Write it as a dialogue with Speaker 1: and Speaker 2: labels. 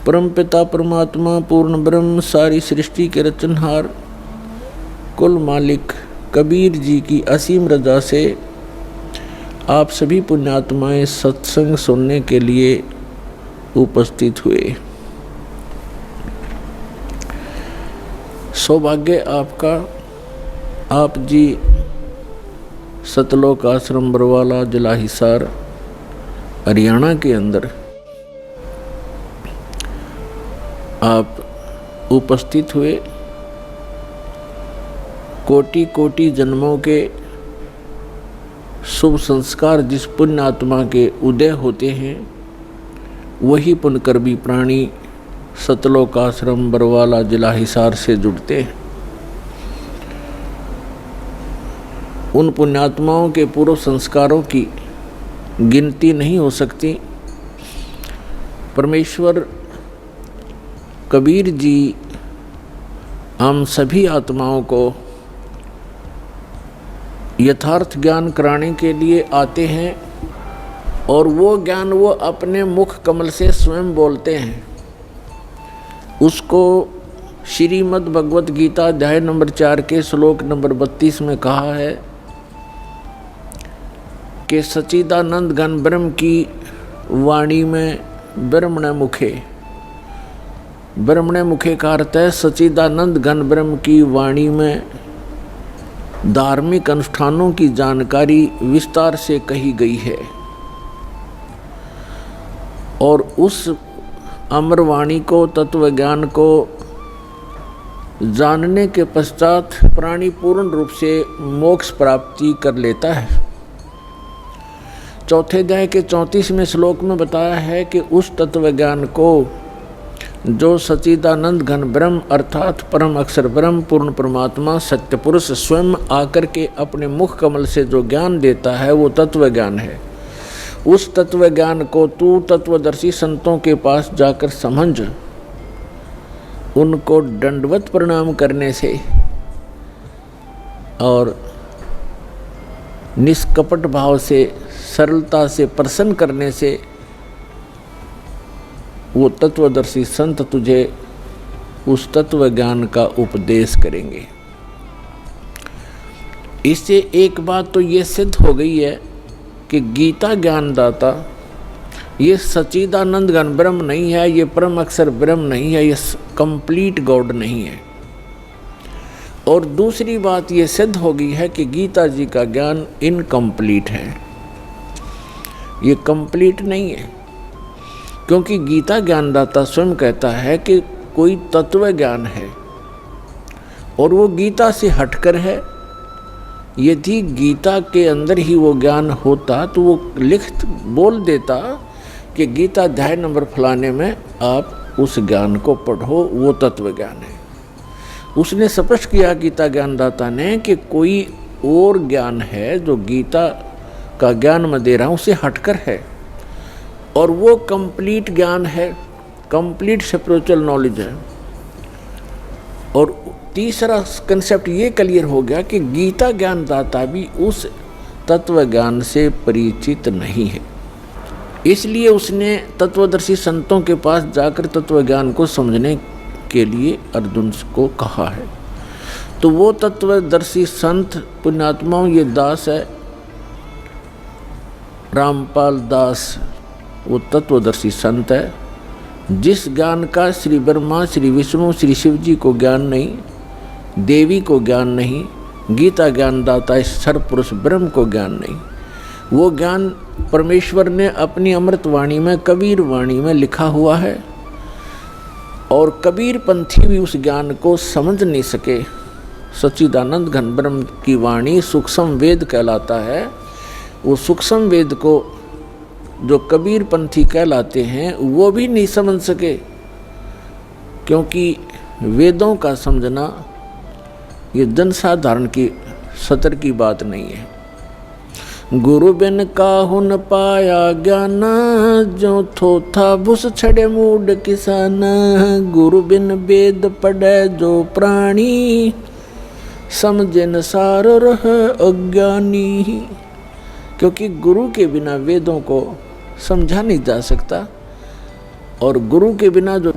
Speaker 1: परम पिता परमात्मा पूर्ण ब्रह्म सारी सृष्टि के रचनहार कुल मालिक कबीर जी की असीम रजा से आप सभी पुण्यात्माएं सत्संग सुनने के लिए उपस्थित हुए। सौभाग्य आपका, आप जी सतलोक आश्रम बरवाला जिला हिसार हरियाणा के अंदर आप उपस्थित हुए। कोटि कोटि जन्मों के शुभ संस्कार जिस पुण्य आत्मा के उदय होते हैं वही पुण्यकर्मी प्राणी सतलोक आश्रम बरवाला जिला हिसार से जुड़ते हैं। उन पुण्यात्माओं के पूर्व संस्कारों की गिनती नहीं हो सकती। परमेश्वर कबीर जी हम सभी आत्माओं को यथार्थ ज्ञान कराने के लिए आते हैं और वो ज्ञान वो अपने मुख कमल से स्वयं बोलते हैं। उसको श्रीमद् भगवत गीता अध्याय नंबर 4 के श्लोक नंबर 32 में कहा है कि सच्चिदानंद घन ब्रह्म की वाणी में ब्रह्मण मुखे, ब्रह्मण मुखे का अर्थ है सच्चिदानंद घन ब्रह्म की वाणी में धार्मिक अनुष्ठानों की जानकारी विस्तार से कही गई है। और उस अमर वाणी को, तत्व ज्ञान को जानने के पश्चात प्राणी पूर्ण रूप से मोक्ष प्राप्ति कर लेता है। चौथे अध्याय के 34वें श्लोक में बताया है कि उस तत्व ज्ञान को जो सच्चिदानंद घन ब्रह्म अर्थात परम अक्षर ब्रह्म पूर्ण परमात्मा सत्य पुरुष स्वयं आकर के अपने मुख कमल से जो ज्ञान देता है वो तत्व ज्ञान है। उस तत्व ज्ञान को तू तत्वदर्शी संतों के पास जाकर समझ, उनको दंडवत प्रणाम करने से और निष्कपट भाव से सरलता से प्रसन्न करने से वो तत्वदर्शी संत तुझे उस तत्व ज्ञान का उपदेश करेंगे। इससे एक बात तो ये सिद्ध हो गई है कि गीता ज्ञानदाता ये सच्चिदानंद घन ब्रह्म नहीं है, ये परम अक्षर ब्रह्म नहीं है, ये कंप्लीट गॉड नहीं है। और दूसरी बात ये सिद्ध हो गई है कि गीता जी का ज्ञान इनकम्प्लीट है, ये कंप्लीट नहीं है। क्योंकि गीता ज्ञानदाता स्वयं कहता है कि कोई तत्व ज्ञान है और वो गीता से हटकर है। यदि गीता के अंदर ही वो ज्ञान होता तो वो बोल देता कि गीता अध्याय नंबर फलाने में आप उस ज्ञान को पढ़ो, वो तत्व ज्ञान है। उसने स्पष्ट किया गीता ज्ञानदाता ने कि कोई और ज्ञान है जो गीता का ज्ञान मैं दे रहा हूँ उससे हटकर है और वो कंप्लीट ज्ञान है, कंप्लीट स्पिरिचुअल नॉलेज है। और तीसरा कंसेप्ट ये क्लियर हो गया कि गीता ज्ञानदाता भी उस तत्व ज्ञान से परिचित नहीं है। इसलिए उसने तत्वदर्शी संतों के पास जाकर तत्व ज्ञान को समझने के लिए अर्जुन को कहा है। तो वो तत्वदर्शी संत पुण्यात्माओं ये दास है रामपाल दास, वो तत्वदर्शी संत है जिस ज्ञान का श्री ब्रह्मा श्री विष्णु श्री शिव जी को ज्ञान नहीं, देवी को ज्ञान नहीं, गीता ज्ञानदाता सर्वपुरुष ब्रह्म को ज्ञान नहीं। वो ज्ञान परमेश्वर ने अपनी अमृत वाणी में कबीर वाणी में लिखा हुआ है और कबीर पंथी भी उस ज्ञान को समझ नहीं सके। सच्चिदानंद घन ब्रह्म की वाणी सूक्ष्म वेद कहलाता है। वो सूक्ष्म वेद को जो कबीर पंथी कहलाते हैं वो भी नहीं समझ सके, क्योंकि वेदों का समझना ये जनसाधारण की सतर की बात नहीं है। गुरु बिन काहू न पाया ज्ञान, जो थोथा भुस छड़े मूड किसान। गुरु बिन वेद पढ़े जो प्राणी, समझे न सार रह अज्ञानी। क्योंकि गुरु के बिना वेदों को समझा नहीं जा सकता। और गुरु के बिना जो